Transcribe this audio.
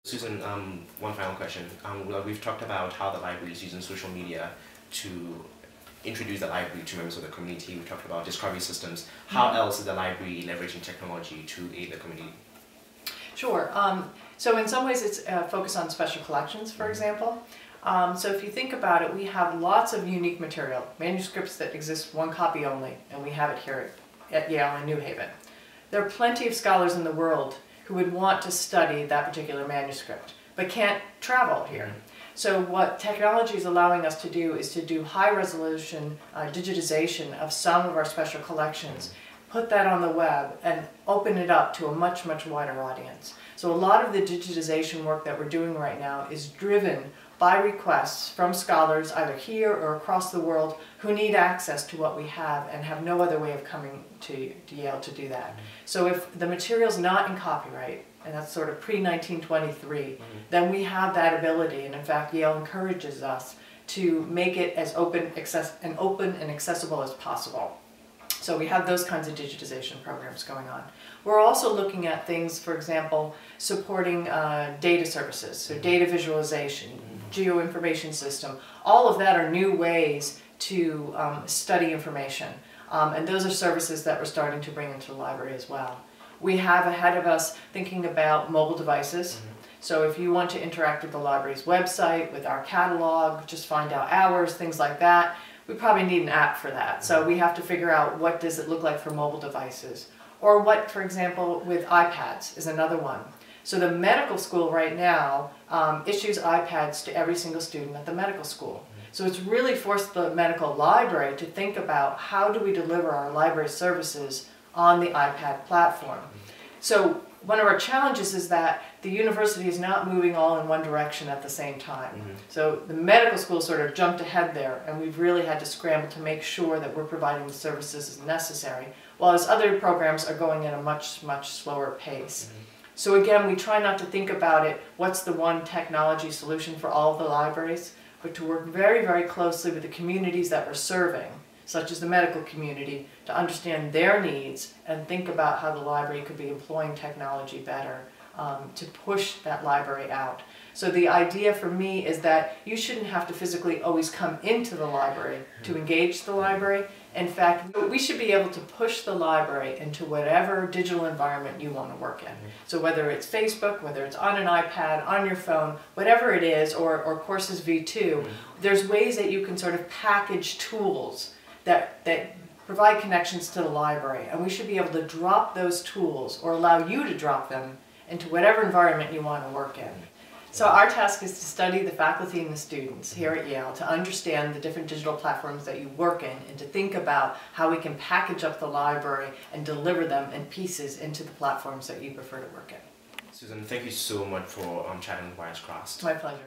Susan, one final question. We've talked about how the library is using social media to introduce the library to members of the community. We talked about discovery systems. How else is the library leveraging technology to aid the community? Sure. So in some ways it's focused on special collections, for example. So if you think about it, we have lots of unique material, manuscripts that exist one copy only, and we have it here at Yale in New Haven. There are plenty of scholars in the world who would want to study that particular manuscript, but can't travel here. So what technology is allowing us to do is to do high-resolution digitization of some of our special collections, put that on the web, and open it up to a much, much wider audience. So a lot of the digitization work that we're doing right now is driven by requests from scholars either here or across the world who need access to what we have and have no other way of coming to Yale to do that. So if the material's not in copyright, and that's sort of pre-1923, then we have that ability, and in fact Yale encourages us to make it as open and accessible as possible. So we have those kinds of digitization programs going on. We're also looking at things, for example, supporting data services, so data visualization, geoinformation system. All of that are new ways to study information. And those are services that we're starting to bring into the library as well. We have ahead of us thinking about mobile devices. So if you want to interact with the library's website, with our catalog, just find out hours, things like that, we probably need an app for that. So we have to figure out what does it look like for mobile devices. Or what, for example, with iPads is another one. So the medical school right now issues iPads to every single student at the medical school. So it's really forced the medical library to think about how do we deliver our library services on the iPad platform. So one of our challenges is that the university is not moving all in one direction at the same time. So the medical school sort of jumped ahead there, and we've really had to scramble to make sure that we're providing the services as necessary, while as other programs are going at a much, much slower pace. So again, we try not to think about it, what's the one technology solution for all of the libraries, but to work very, very closely with the communities that we're serving, such as the medical community, to understand their needs and think about how the library could be employing technology better to push that library out. So the idea for me is that you shouldn't have to physically always come into the library to engage the library. In fact, we should be able to push the library into whatever digital environment you want to work in. So whether it's Facebook, whether it's on an iPad, on your phone, whatever it is, or Courses V2, there's ways that you can sort of package tools that provide connections to the library, and we should be able to drop those tools or allow you to drop them into whatever environment you want to work in. So our task is to study the faculty and the students here at Yale, to understand the different digital platforms that you work in, and to think about how we can package up the library and deliver them in pieces into the platforms that you prefer to work in. Susan, thank you so much for chatting with Wires Crossed. It's my pleasure.